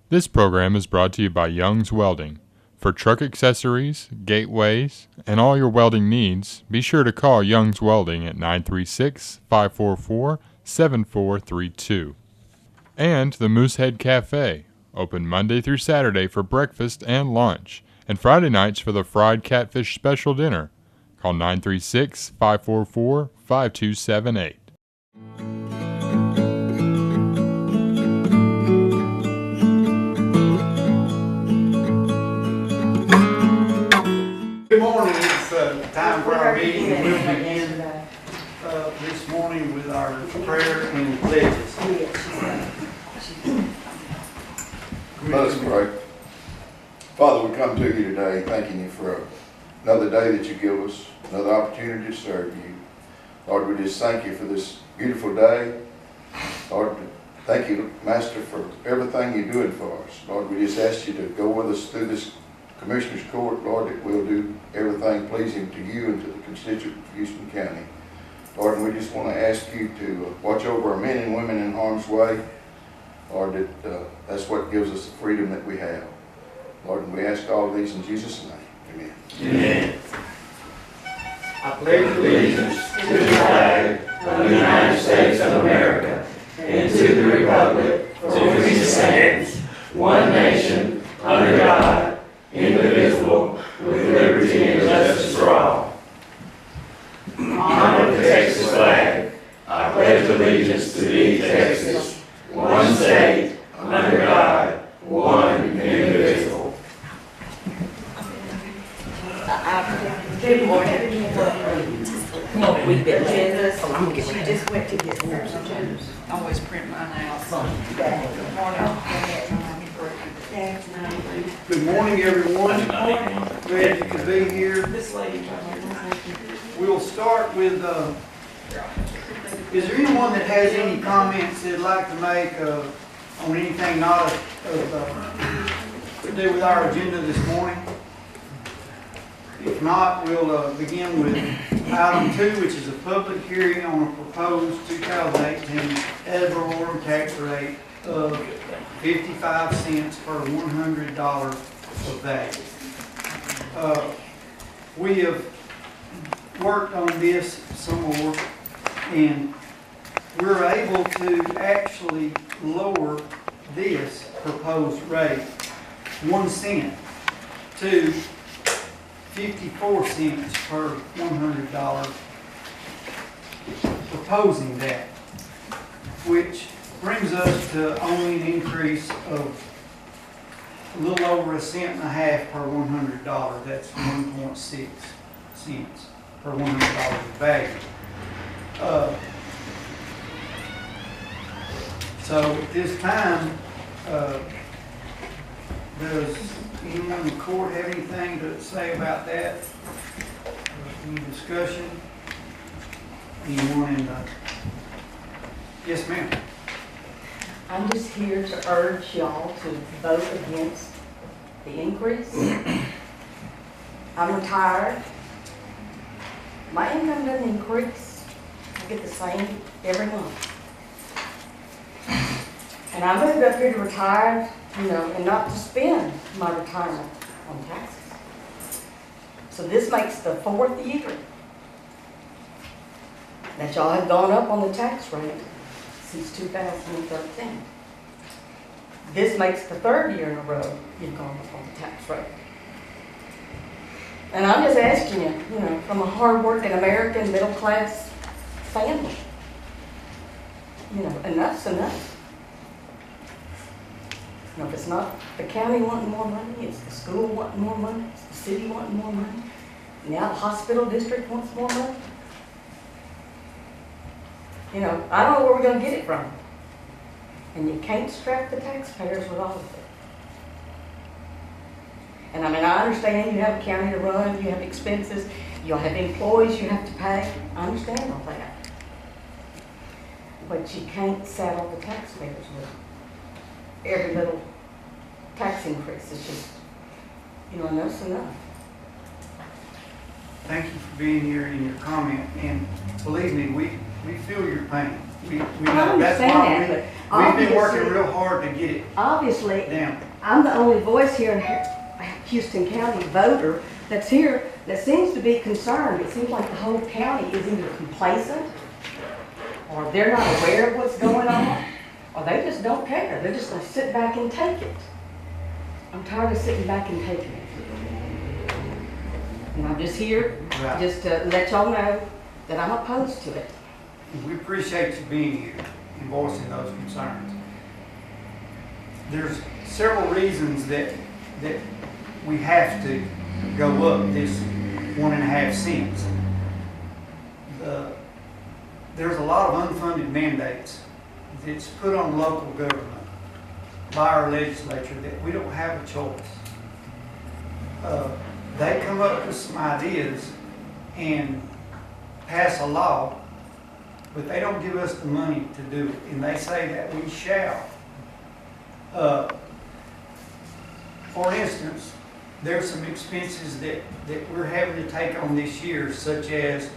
This program is brought to you by Young's Welding. For truck accessories, gateways, and all your welding needs, be sure to call Young's Welding at 936-544-7432. And the Moosehead Cafe, open Monday through Saturday for breakfast and lunch, and Friday nights for the fried catfish special dinner. Call 936-544-5278. Good morning. It's time for our meeting. We'll begin this morning with our prayer and pledges. Let us pray. Father, we come to you today thanking you for another day that you give us, another opportunity to serve you. Lord, we just thank you for this beautiful day. Lord, thank you, Master, for everything you're doing for us. Lord, we just ask you to go with us through this Commissioner's Court, Lord, that we'll do everything pleasing to you and to the constituents of Houston County. Lord, and we just want to ask you to watch over our men and women in harm's way. Lord, that's what gives us the freedom that we have. Lord, and we ask all of these in Jesus' name. Amen. Amen. I pledge Allegiance to the flag of the United States of America and to the republic for which it stands, one nation, under God, indivisible, with liberty and justice for all. Honor the Texas flag. I pledge allegiance to thee, Texas, one state, under God, one indivisible. Good morning. We've been agendas. I'm gonna get. She just went to get hers. I always print mine out. Good morning, everyone. Glad you could be here. This lady right We'll start with, is there anyone that has any comments they'd like to make on anything not to do with our agenda this morning? If not, we'll begin with item 2, which is a public hearing on a proposed 2018 ad valorem tax rate of 55 cents per $100 of value. We have worked on this some more, and we're able to actually lower this proposed rate 1 cent to 54 cents per $100, proposing that, which brings us to only an increase of a little over 1.5 cents per $100. That's 1.6 cents per $100 of value. So at this time, does anyone in the court have anything to say about that? Any discussion? Anyone in the... Yes, ma'am. I'm just here to urge y'all to vote against the increase. I'm retired. My income doesn't increase. I get the same every month. And I moved up here to retire, and not to spend my retirement on taxes. So this makes the 4th year that y'all have gone up on the tax rate since 2013. This makes the 3rd year in a row you've gone up on the tax rate. And I'm just asking you, from a hard-working American middle-class family, enough's enough. If it's not the county wanting more money, it's the school wanting more money, it's the city wanting more money, now the hospital district wants more money. I don't know where we're going to get it from. And you can't strap the taxpayers with all of it. And I understand you have a county to run, you have expenses, you'll have employees you have to pay. I understand all that. But you can't saddle the taxpayers with every little tax increase. It's just, enough's enough. Thank you for being here and your comment. And believe me, we feel your pain. We I know, that's understand why that, but we've been working obviously- real hard to get it Obviously, down. I'm the only voice here in Houston County voter that's here that seems to be concerned. It seems like the whole county is either complacent, or they're not aware of what's going on, or they just don't care. They're just gonna sit back and take it. I'm tired of sitting back and taking it. And I'm just here, Right. just to let y'all know that I'm opposed to it. We appreciate you being here and voicing those concerns. There's several reasons that we have to go up this 1.5 cents. There's a lot of unfunded mandates that's put on local government by our legislature that we don't have a choice. They come up with some ideas and pass a law, but they don't give us the money to do it, and they say that we shall. For instance, there's some expenses that we're having to take on this year, such as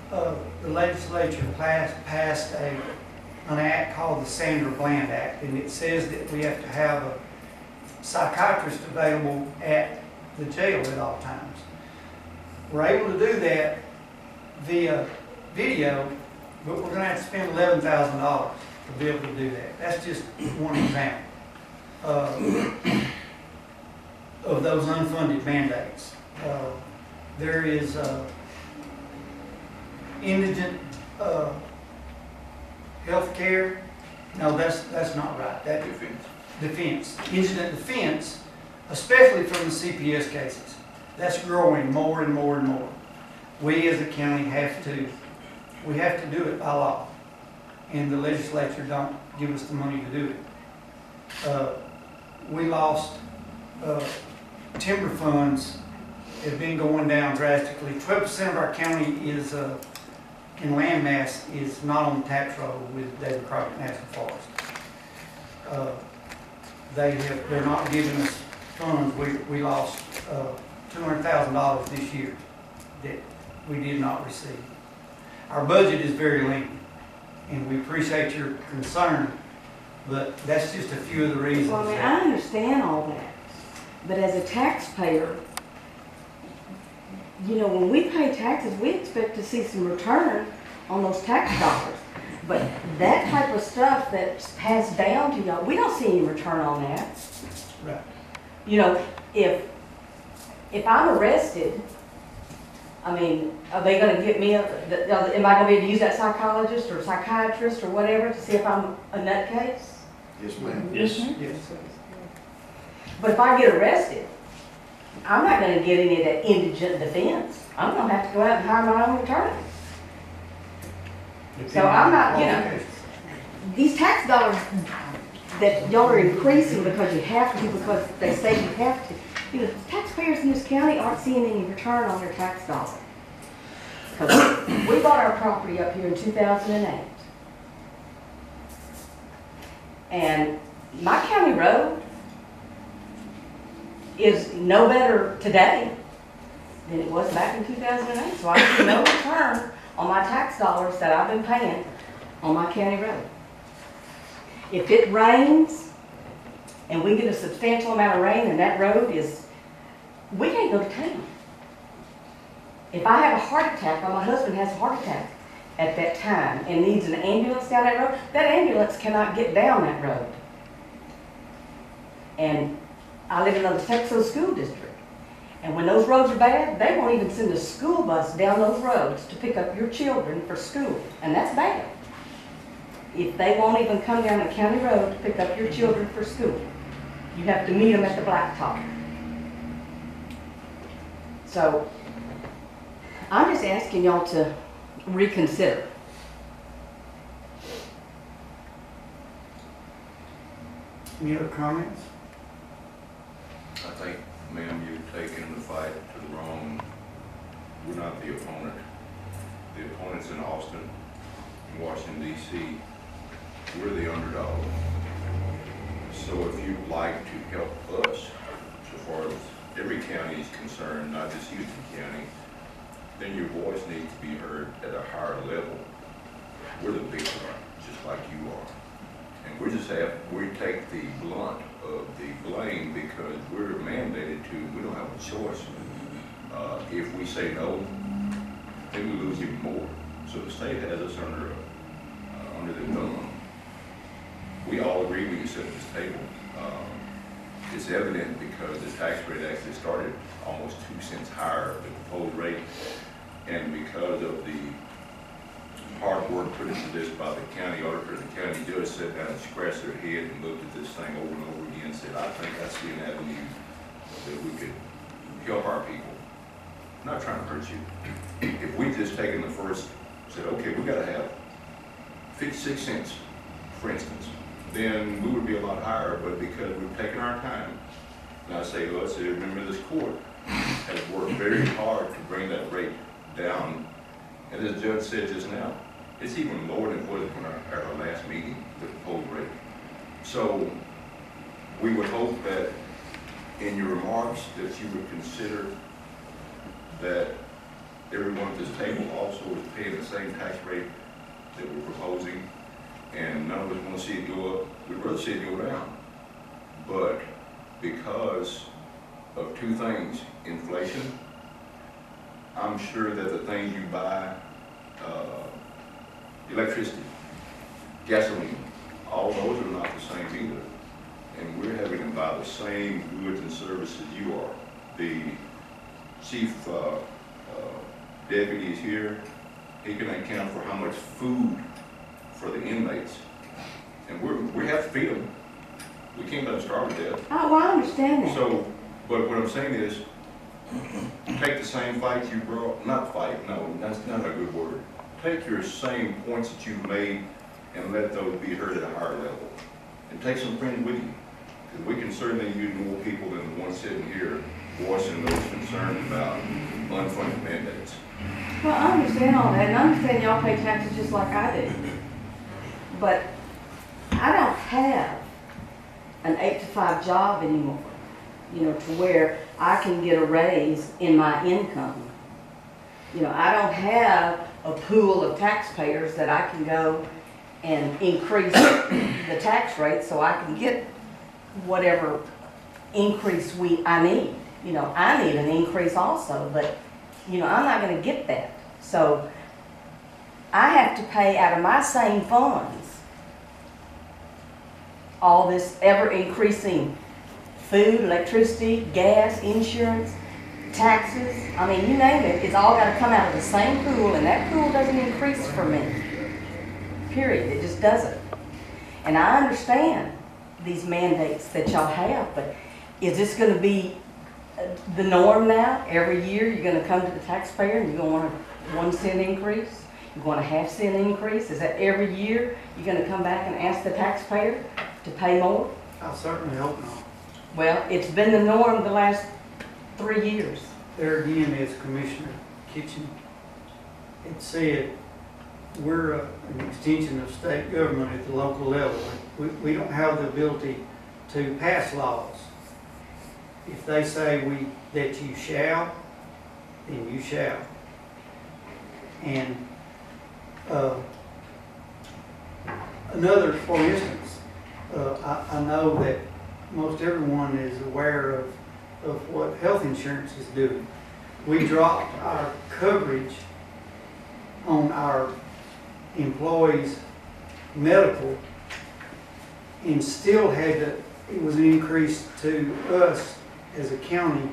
the legislature passed an act called the Sandra Bland Act, and it says that we have to have a psychiatrist available at the jail at all times. We're able to do that via video, but we're gonna have to spend $11,000 to be able to do that. That's just one example of those unfunded mandates. There is indigent health care. No, that's not right. That defense. Indigent defense, especially from the CPS cases. That's growing more and more and more. We as a county have to do it by law. And the legislature don't give us the money to do it. We lost timber funds have been going down drastically. 12% of our county is in land mass is not on the tax roll with David Crockett National Forest. They're not giving us funds. We lost $200,000 this year that we did not receive. Our budget is very lean, and we appreciate your concern, but that's just a few of the reasons. Well, I mean, I understand all that, but as a taxpayer, you know, when we pay taxes, we expect to see some return on those tax dollars. But that type of stuff that's passed down to y'all, we don't see any return on that. Right. You know, if I'm arrested, I mean, are they gonna get me, am I gonna be able to use that psychologist or psychiatrist or whatever to see if I'm a nutcase? Yes, ma'am. Yes. Yes. But if I get arrested, I'm not gonna get any of that indigent defense. I'm gonna have to go out and hire my own attorney. So I'm not, you know, these tax dollars that y'all are increasing because you have to, because they say you have to. You know, taxpayers in this county aren't seeing any return on their tax dollars. Because we bought our property up here in 2008. And my county road is no better today than it was back in 2008. So I see no return on my tax dollars that I've been paying on my county road. If it rains and we get a substantial amount of rain and that road is, we can't go to town. If I have a heart attack, or my husband has a heart attack at that time and needs an ambulance down that road, that ambulance cannot get down that road. And I live in the Texas School District. And when those roads are bad, they won't even send a school bus down those roads to pick up your children for school. And that's bad. If they won't even come down the county road to pick up your children for school, you have to meet them at the blacktop. So, I'm just asking y'all to reconsider. Any other comments? I think, ma'am, you've taken the fight to the wrong, we're not the opponent. The opponent's in Austin, in Washington DC. We're the underdog. So if you'd like to help us, so far as every county is concerned, not just Houston County, then your voice needs to be heard at a higher level. staff, we take the blunt of the blame because we're mandated to, we don't have a choice. If we say no, then we lose even more. So the state has us under the thumb. We all agree we can sit at this table. It's evident because the tax rate actually started almost 2 cents higher than the proposed rate. And because of the hard work put into this by the county auditor, the county judge sat down and scratched their head and looked at this thing over and over again and said, I think I see an avenue that we could help our people. I'm not trying to hurt you. If we just taken the first, said, okay, we gotta have 56 cents, for instance, then we would be a lot higher, but because we've taken our time, and I say, let's say, remember this court has worked very hard to bring that rate down. And as the judge said just now, it's even lower than what it was at our last meeting, the proposed rate. So we would hope that in your remarks that you would consider that everyone at this table also is paying the same tax rate that we're proposing, and none of us want to see it go up. We'd rather see it go down. But because of two things, inflation, I'm sure that the things you buy, electricity, gasoline, all those are not the same either. And we're having to buy the same goods and services you are. The chief deputy is here. He can account for how much food for the inmates. And we have to feed them. We can't let them starve to death. Oh, well, I understand that. So, but what I'm saying is, take the same fight you brought, not fight, no, that's not a good word. Take your same points that you've made and let those be heard at a higher level. And take some friends with you. Because we can certainly use more people than the ones sitting here voicing those concerns about unfunded mandates. Well, I understand all that, and I understand y'all pay taxes just like I do. But I don't have an 8-to-5 job anymore, you know, to where I can get a raise in my income. You know, I don't have a pool of taxpayers that I can go and increase the tax rate so I can get whatever increase I need. You know, I need an increase also, but, you know, I'm not going to get that. So I have to pay out of my same funds all this ever-increasing food, electricity, gas, insurance, taxes. I mean, you name it, it's all got to come out of the same pool, and that pool doesn't increase for me. Period. It just doesn't. And I understand these mandates that y'all have, but is this going to be the norm now? Every year you're going to come to the taxpayer and you're going to want a 1 cent increase? You want a half-cent increase? Is that every year you're going to come back and ask the taxpayer to pay more? I certainly hope not. Well, it's been the norm the last 3 years. There again is Commissioner Kitchen. It said we're an extension of state government at the local level. We don't have the ability to pass laws. If they say that you shall, then you shall. And for instance, I know that most everyone is aware of what health insurance is doing. We dropped our coverage on our employees' medical and still it was an increase to us as a county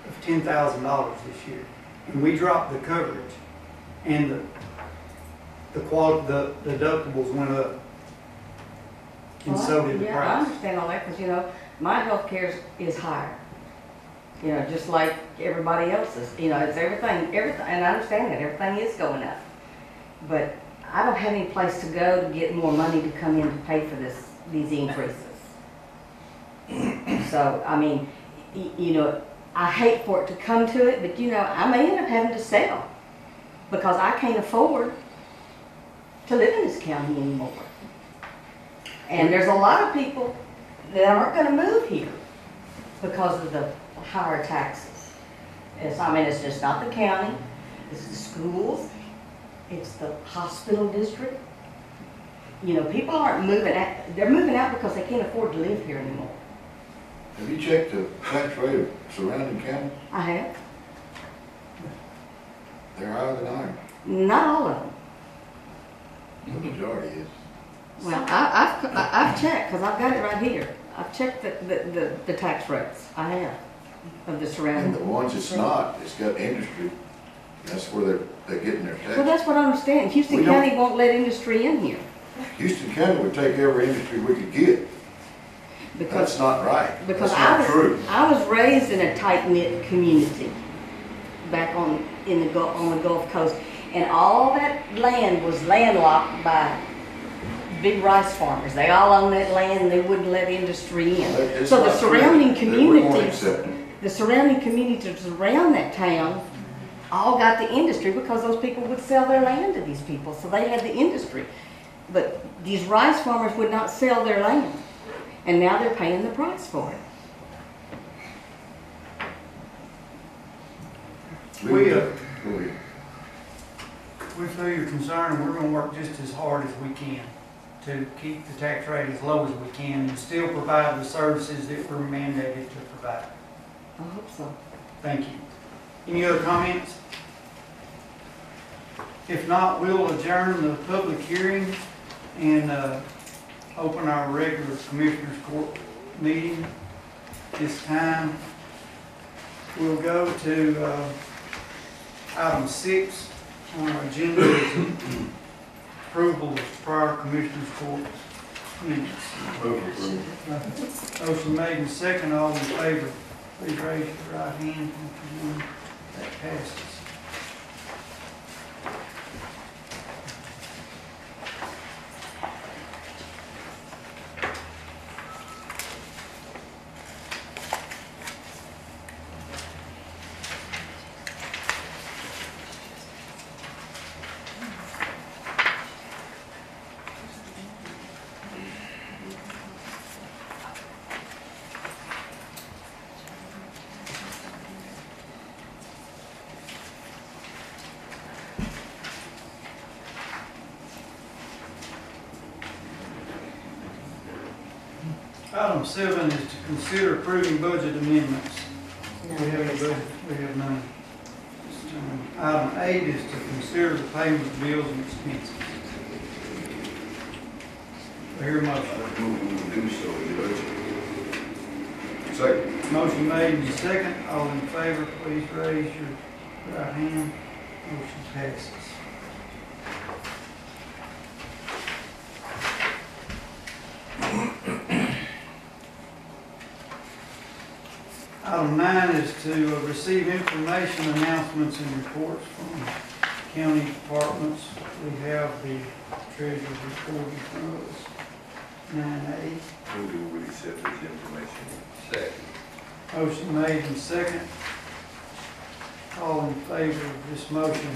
of $10,000 this year. And we dropped the coverage and the deductibles went up. And so did the Yeah, I price. understand all that because, you know, my health care is higher. You know, just like everybody else's. You know, it's everything, and I understand that everything is going up. But I don't have any place to go to get more money to come in to pay for these increases. So, I mean, you know, I hate for it to come to it, but you know, I may end up having to sell because I can't afford to live in this county anymore. And there's a lot of people that aren't going to move here because of the higher taxes. It's just not the county, it's the schools, it's the hospital district. You know, people aren't moving out, they're moving out because they can't afford to live here anymore. Have you checked the tax rate of surrounding counties? I have, They're higher than ours. not all of them. The majority is. Well, I've checked, because I've got it right here. I've checked the tax rates, I have, of the And surrounding. the ones it's not, it's got industry. That's where they're getting their Well, tax. that's what I understand. Houston We don't- County won't let industry in here, Houston County would take every industry we could get. because That's not right. Because That's not true. I was raised in a tight-knit community back on the Gulf Coast, and all that land was landlocked by big rice farmers. They all owned that land, and they wouldn't let industry in. It's So the not true. surrounding We won't communities, accept it. the surrounding communities around that town all got the industry because those people would sell their land to these people, so they had the industry. But these rice farmers would not sell their land, and now they're paying the price for it. We, Go ahead. we feel your concern, and we're gonna work just as hard as we can to keep the tax rate as low as we can and still provide the services that we're mandated to provide. I hope so. Thank you. Any other comments? If not, we'll adjourn the public hearing and open our regular Commissioners Court meeting. This time, we'll go to item 6 on our agenda, is approval of prior Commissioners Court minutes. Move approval. Motion made and second, all in favor, please raise your right hand. That passes. Item 7 is to consider approving budget amendments. We have any budget? We have none. Item 8 is to consider the payment of bills and expenses. Do I hear a motion? Move to do so, Judge. Second. Motion made and second, all in favor, please raise your right hand. Motion passes. Item 9 is to receive information, announcements, and reports from county departments. We have the treasurer's report in front of us. 9A. Move to accept this information. Second. Motion made and second. All in favor of this motion,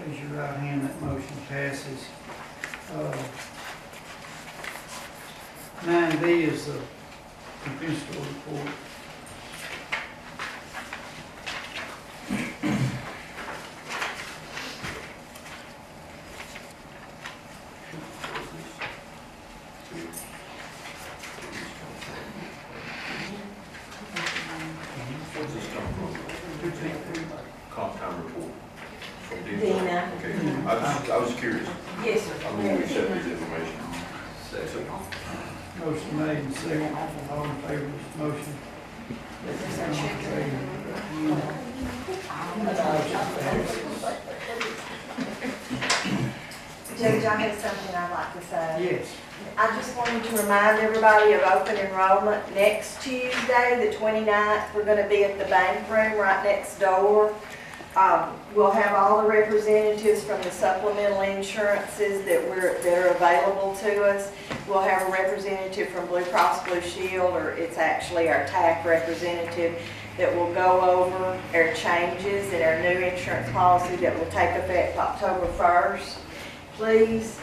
raise your right hand. That motion passes. 9B is the compensatory report. What's this come from? Comp time report. From Dina. Okay, I was curious. Yes, sir. I'm going to accept this information. Second. Motion made and second. All in favor of this motion? Judge, I have something I'd like to say. Yes. I just wanted to remind everybody of open enrollment next Tuesday, the 29th. We're going to be at the bank room right next door. We'll have all the representatives from the supplemental insurances that are available to us. We'll have a representative from Blue Cross Blue Shield, or it's actually our TAC representative, that will go over our changes in our new insurance policy that will take effect October 1st. Please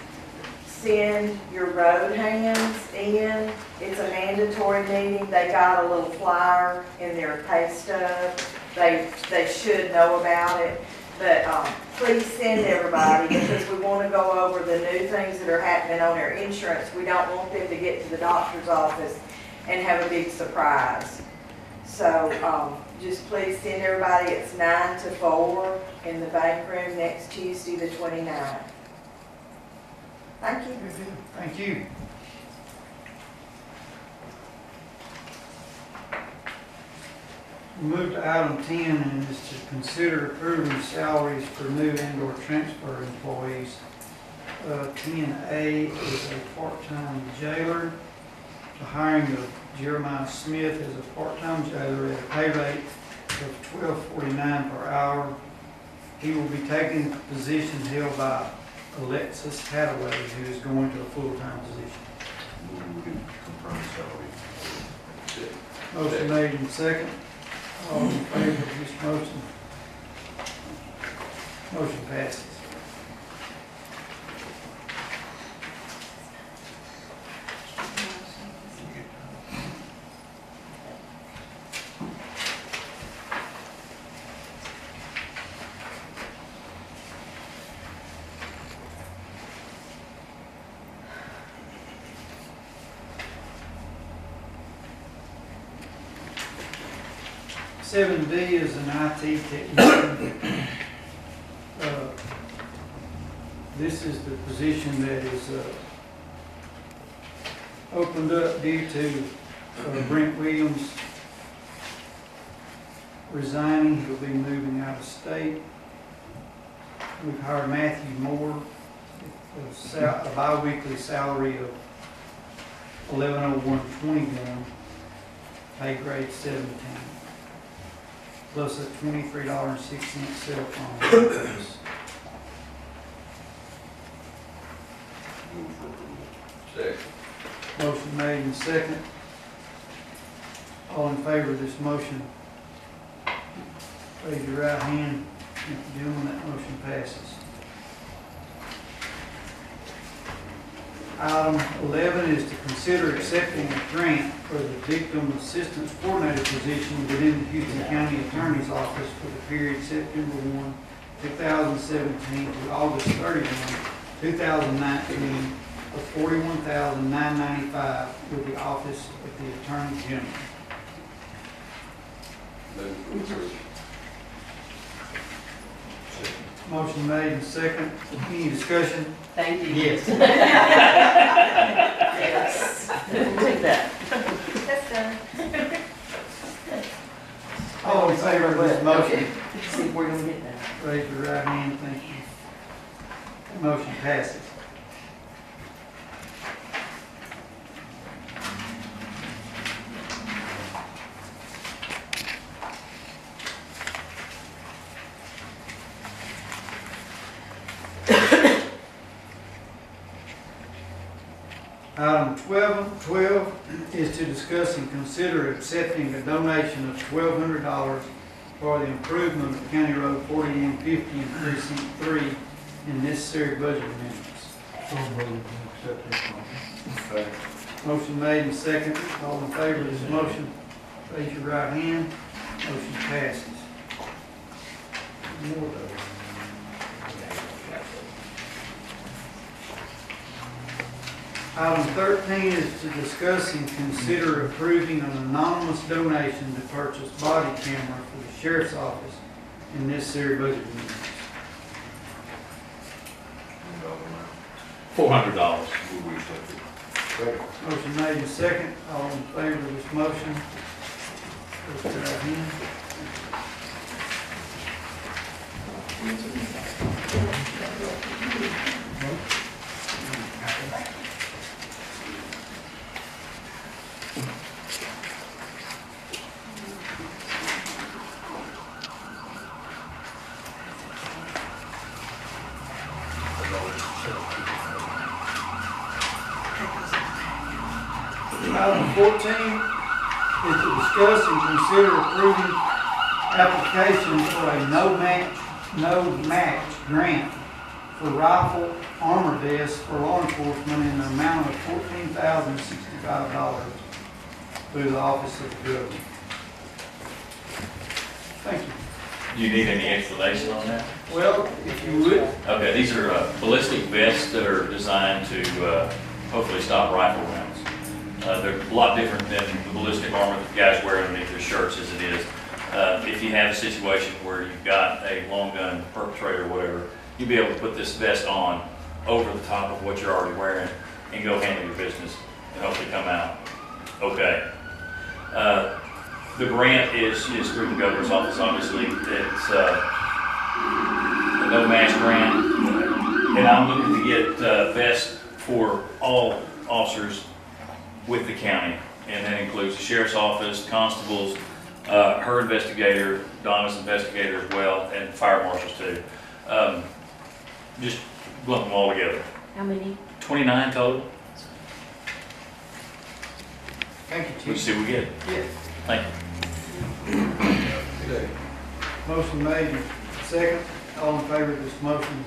send your road hands in. It's a mandatory meeting. They got a little flyer in their pay stub. They should know about it. But, please send everybody, because we wanna go over the new things that are happening on their insurance. We don't want them to get to the doctor's office and have a big surprise. So, just please send everybody, it's 9 to 4 in the bank room next Tuesday, the 29th. Thank you. Thank you. We move to item 10, and is to consider approving salaries for new and/or transfer employees. 10A is a part-time jailer. The hiring of Jeremiah Smith as a part-time jailer at a pay rate of $12.49 per hour. He will be taking the position held by Alexis Hathaway, who is going to a full-time position. We can confirm salary. Motion made and second. All in favor of this motion? Motion passes. Seven D is an IT technician. This is the position that is opened up due to Brent Williams resigning. He'll be moving out of state. We've hired Matthew Moore, a bi-weekly salary of $1101.21, pay grade 17. Plus a $23.06 cell phone service. Move for approval. Second. Motion made and second. All in favor of this motion, raise your right hand. If you're doing that, motion passes. Item 11 is to consider accepting a grant for the Victim Assistance Coordinator position within the Houston County Attorney's Office for the period September 1, 2017 to August 31, 2019 of $41,995 with the Office of the Attorney General. Move for approval. Motion made and second. Any discussion? Thank you. Yes. Yes. Take that. That's done. All in favor of this motion, See if we're gonna get that. raise your right hand. Thank you. Motion passes. Item 12 is to discuss and consider accepting a donation of $1,200 for the improvement of County Road 4150 in Precinct 3 and necessary budget amendments. Second. Motion made and second. All in favor of this motion, raise your right hand. Motion passes. More of those. Item 13 is to discuss and consider approving an anonymous donation to purchase body camera for the sheriff's office and necessary budget amendments. $400. Move we accept it. Second. Motion made and second. All in favor of this motion, raise your right hand. Item 14 is to discuss and consider approving application for a no match grant for rifle armor vests for law enforcement in the amount of $14,065 through the Office of the Governor. Thank you. Do you need any explanation on that? Well, if you would, Okay, these are ballistic vests that are designed to hopefully stop rifle rounds. They're a lot different than the ballistic armor that guys wear underneath their shirts as it is. If you have a situation where you've got a long gun perpetrator or whatever, you'll be able to put this vest on over the top of what you're already wearing and go handle your business and hopefully come out okay. The grant is through the governor's office, obviously. It's a no match grant. And I'm looking to get vests for all officers with the county. And that includes the sheriff's office, constables, her investigator, Donna's investigator as well, and fire marshals too. Just lump them all together. How many? 29 total. thank you, We'll Chief. see what we get. Yes. Thank you. Motion made, and second. All in favor of this motion,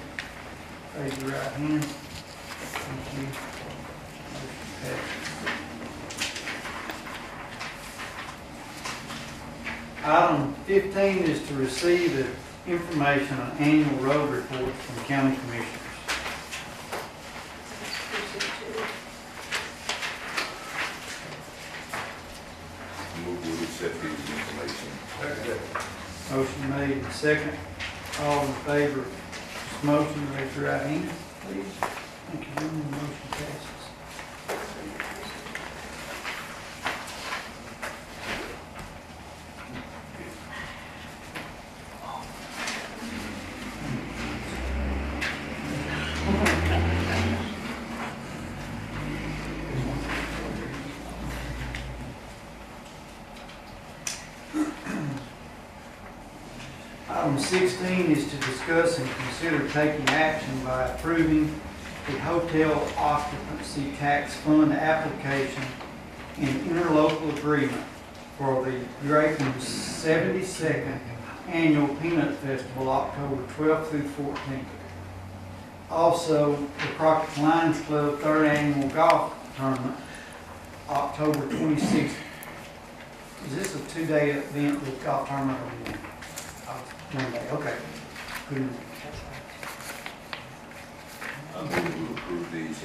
raise your right hand. Thank you. Motion passes. Item 15 is to receive the information on annual road reports from county commissioners. Move we accept these information. Motion made and second. All in favor of this motion, raise your right hand, please. Thank you, gentlemen. The motion passes. Item 16 is to discuss and consider taking action by approving the hotel occupancy tax fund application and interlocal agreement for the Grayton 72nd Annual Peanut Festival, October 12th through 14th. Also, the Crockett Lions Club 3rd Annual Golf Tournament, October 26th. Is this a two-day event with golf tournament or one? One day, okay. Good. I move to approve these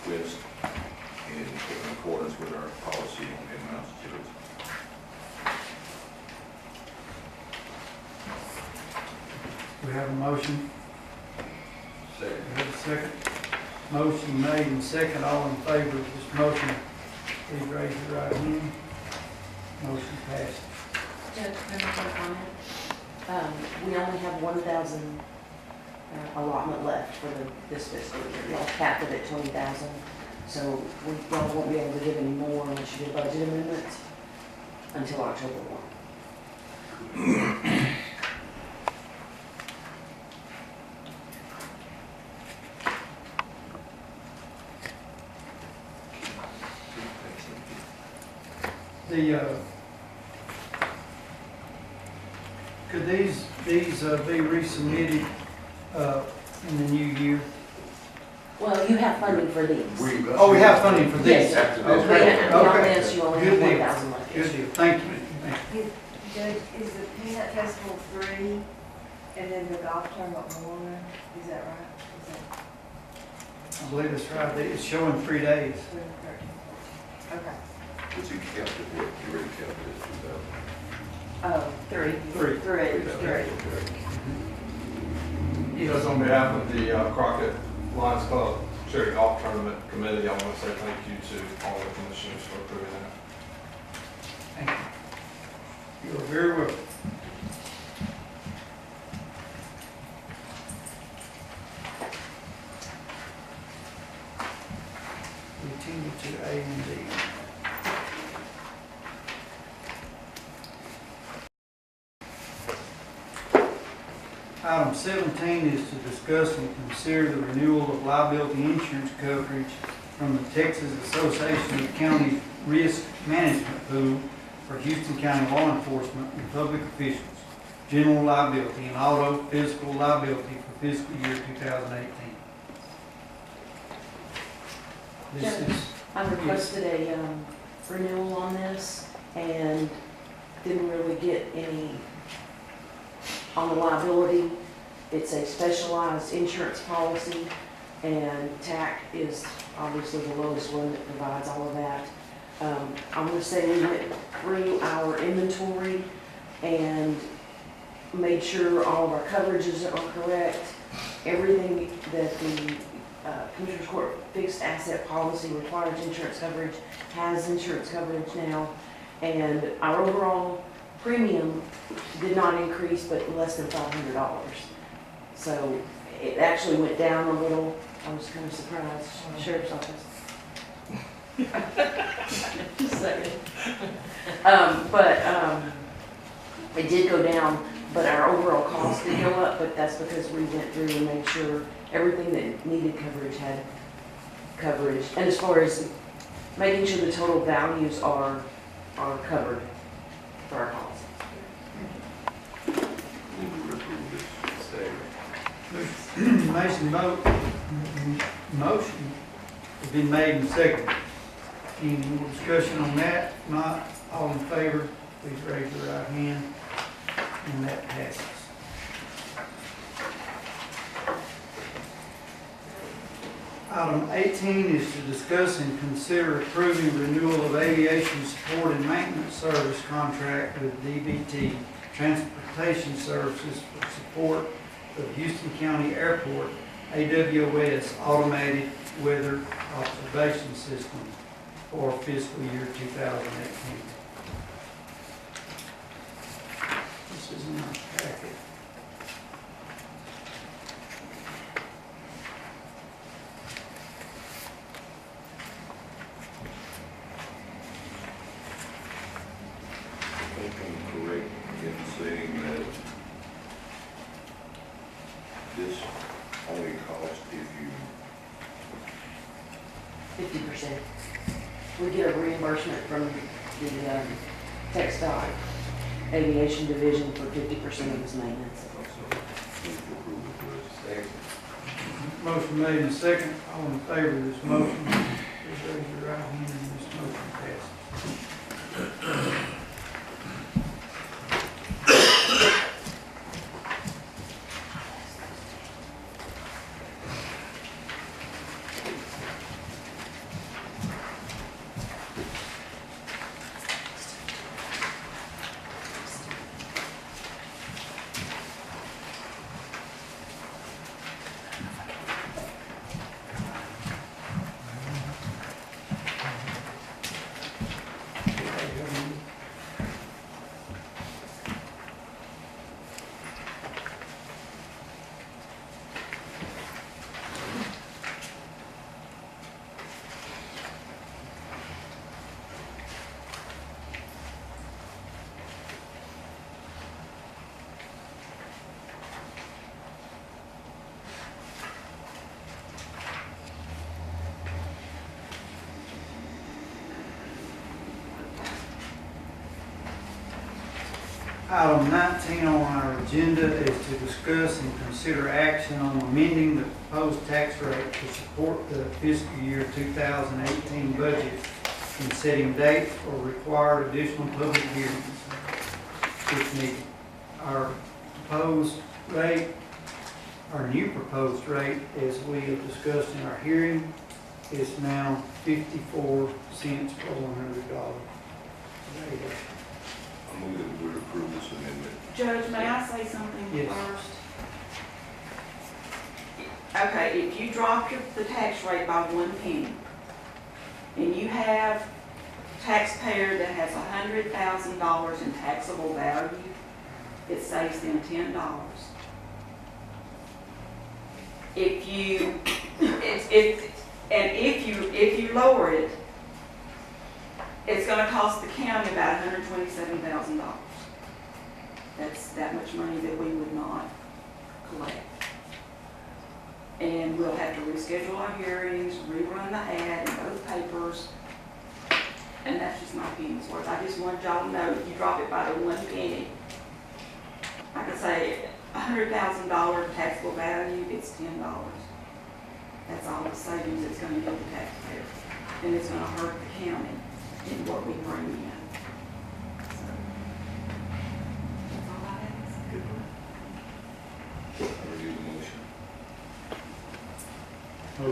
requests in accordance with our policy in Massachusetts. We have a motion. Second. We have a second. Motion made and second. All in favor of this motion, please raise your right hand. Motion passed. Judge, can I make a comment? We only have 1,000 allotment left for this fiscal year. Y'all capped it at 20,000, so y'all won't be able to give any more unless you do budget amendments until October 1. Could these be resubmitted in the new year? Well, you have funding for these. Oh, we have funding for these? Yes, sir. After this. Okay. Beyond this, you only Good have deal. 1,000 left. Good deal. Thank you. Thank you. Judge, is the Peanut Festival 3 and then the golf tournament 1? Is that right? I believe that's right. It's showing 3 days. Okay. But you kept it, what, you already kept it at 2,000. 3. Three. 3. Yes, on behalf of the Crockett Lions Club Charity Golf Tournament Committee, I want to say thank you to all the commissioners for approving that. Thank you. You are very welcome. Continue to A and D. Item 17 is to discuss and consider the renewal of liability insurance coverage from the Texas Association of County Risk Management Pool for Houston County law enforcement and public officials, general liability and auto physical liability for fiscal year 2018. This is, I requested a renewal on this and didn't really get any On the liability, it's a specialized insurance policy, and TAC is obviously the lowest one that provides all of that. I'm gonna say we went through our inventory and made sure all of our coverages are correct. Everything that the Commissioners Court fixed asset policy requires insurance coverage, has insurance coverage now. And our overall premium did not increase, but less than $500. So it actually went down a little. I was kind of surprised. Sheriff's Office. Just a second. It did go down, but our overall cost did go up, but that's because we went through and made sure everything that needed coverage had coverage. And as far as making sure the total values are covered for our policy. Motion has been made and seconded. Any more discussion on that? If not, all in favor, please raise your right hand, and that passes. Item 18 is to discuss and consider approving renewal of aviation support and maintenance service contract with DBT Transportation Services for support of Houston County Airport AWS Automated Weather Observation System for fiscal year 2018. This is in our packet. I think I'm correct in saying that this only costs if you, 50%. We get a reimbursement from the TxDOT Aviation Division for 50% of this maintenance. Motion made and second. All in favor of this motion, please raise your right hand, and this motion passes. Item 19 on our agenda is to discuss and consider action on amending the proposed tax rate to support the fiscal year 2018 budget and setting dates for required additional public hearings if needed. Our proposed rate, our new proposed rate, as we have discussed in our hearing, is now 54 cents per $100. I move that we would approve this amendment. Judge, may I say something Yes. first? Okay, if you drop the tax rate by 1 penny, and you have a taxpayer that has $100,000 in taxable value, it saves them $10. If you lower it, it's gonna cost the county about $127,000. That's that much money that we would not collect. And we'll have to reschedule our hearings, rerun the ad in both papers. And that's just my opinion's worth. I just want y'all to know, if you drop it by the 1 penny, I could say $100,000 taxable value, it's $10. That's all the savings it's gonna give the taxpayer. And it's gonna hurt the county in what we bring in. So, that's all I ask.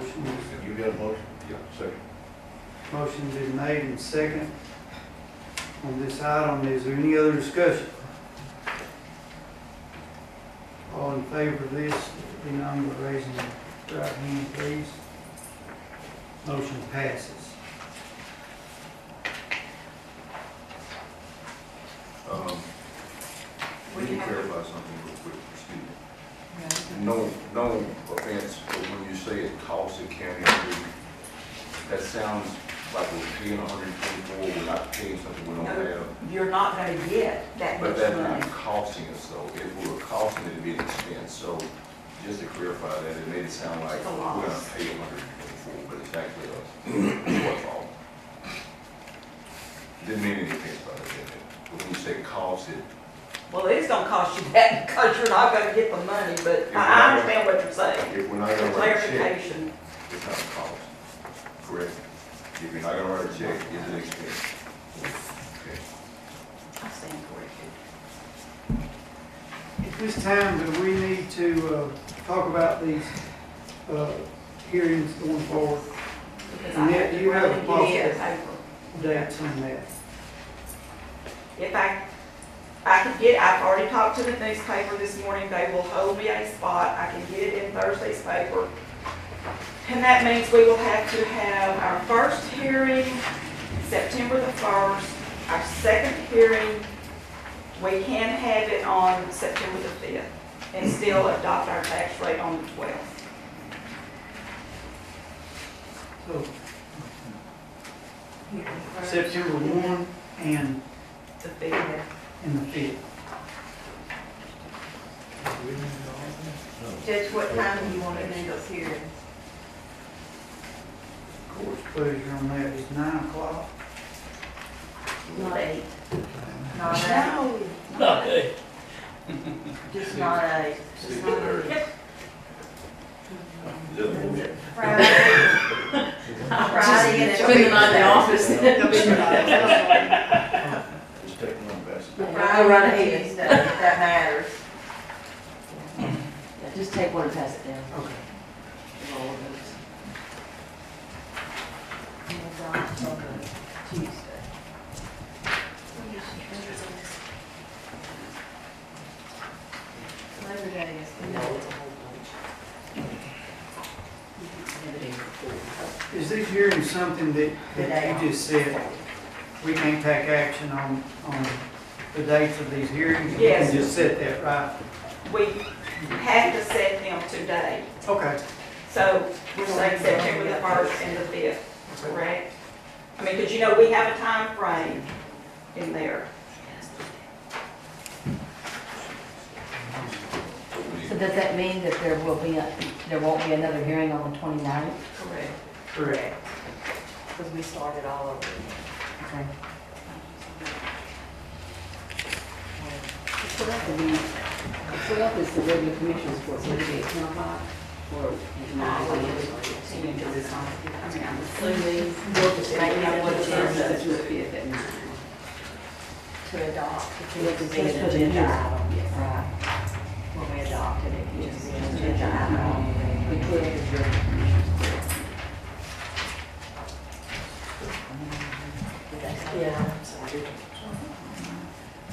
motion is, You got a motion? Yeah, second. motion's been made and second on this item. Is there any other discussion? All in favor of this, be known by raising your right hand, please. Motion passes. We can clarify something real quick, excuse me. No offense, but when you say it costs the county, that sounds like we're paying 124, we're not paying something we don't have. You're not gonna get that But much that's money. not costing us though, if we were costing it to be an expense, so just to clarify that, it made it sound like It's a we're gonna loss. pay 124, but it's actually a shortfall. Didn't mean any offense by that, did it? But when you say cost, it, Well, it's gonna cost you that because you're not gonna get the money, but I understand what you're saying. if we're not gonna write a check, Clarification. it's not a cost, correct? If you're not gonna write a check, it's an expense. Okay. I stand corrected. At this time, do we need to talk about these hearings going forward? Because I have Do to you have a run and get it possible in paper. dates on that? If I could get, I've already talked to the newspaper this morning, they will hold me a spot, I can get it in Thursday's paper. And that means we will have to have our first hearing September the 1st, our second hearing, we can have it on September the 5th, and still adopt our tax rate on the 12th. So September 1 and The 5th. the 5th. Judge, what time do you want to do those hearings? Court's pleasure on that is 9 o'clock. Not 8. Not 8. No. Just not 8. Six thirty. Is that the motion? Friday. Friday and Spend the night in the office. Just take one best. Friday and Tuesday, if that matters. Yeah, just take one and pass it down. Okay. All of those. Tuesday. Labor Day is Is this hearing something that you just said, we can't take action on the dates of these hearings? You Yes. can just set that, right? We have to set them today. Okay. So we're saying September the 1st and the 5th, correct? I mean, because you know, we have a time frame in there. So does that mean that there won't be another hearing on the 29th? Correct. Correct. because we started all over. Okay. So that could be, so that is the regular commissioners court, so it'll be at 10 o'clock or at 9 I'm assuming we'll just make that one chance that to the 5th at 9. To adopt. Let's put it in here. Right. When we adopted it, you just Agenda agenda item item. on the 12th is regular commissioners court. Yeah.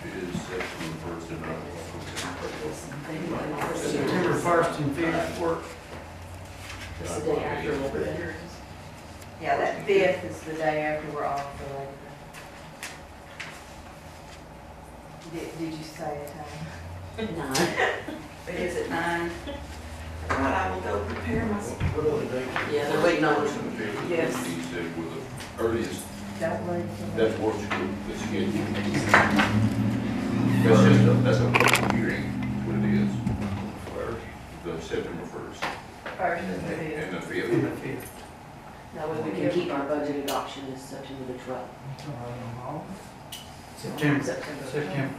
It is September 1st and September 1st and 5th work. It's the day after Labor Day. Yeah, that 5th is the day after we're off for Labor Day. Did you say a time? 9. It is at 9. Right, I will go prepare myself. What other date? Yeah, they're waiting on us. Yes. He said with the earliest, Don't wait that's works good, the schedule. That's just a, that's a public hearing, what it is. The September 1st First and the 5th. and the And 5th. the 5th. That way We we can can keep our budget adoption as September the 12th. September. September. September.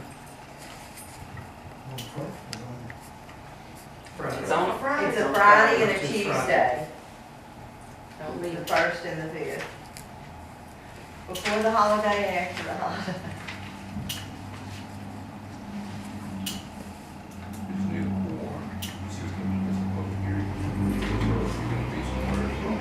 Friday. It's on a Friday. It's a Friday and a It's a Friday. Tuesday. Don't leave the 1st and the 5th. Before the holiday and after the holiday. It's near the war. It's just gonna be a public hearing. So it's gonna be somewhere.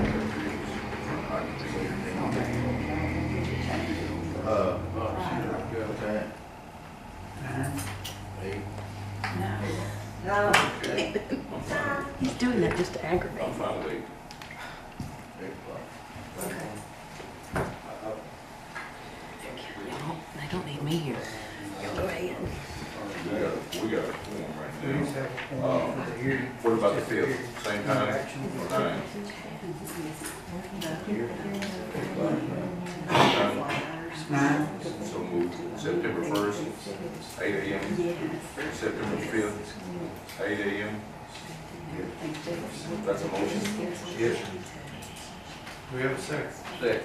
He's doing that just to aggravate. I'm fine with 8. They don't need me here. Go ahead. We got a form right We now. just have a form for the hearing. What about the 5th? Same time? Or 9? Nine. So moved. September 1st, 8 a.m. September 5th, 8 a.m. That's a motion? Yes. We have a second. Second.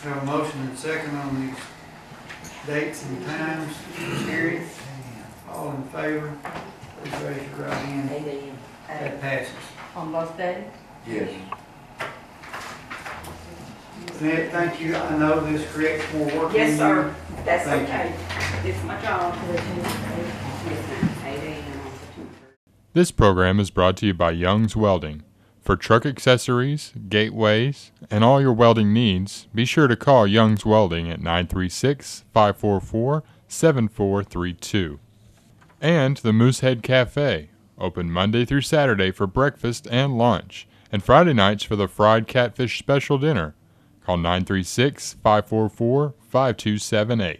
Have a motion and second on these dates and times. Carried. All in favor, please raise your right hand. That passes. On both days? Yes. Annette, thank you. I know this creates more work. Yes, in sir. you. That's Thank you. okay. It's my job. This program is brought to you by Young's Welding. For truck accessories, gateways, and all your welding needs, be sure to call Young's Welding at 936-544-7432. And the Moosehead Cafe, open Monday through Saturday for breakfast and lunch, and Friday nights for the fried catfish special dinner. Call 936-544-5278.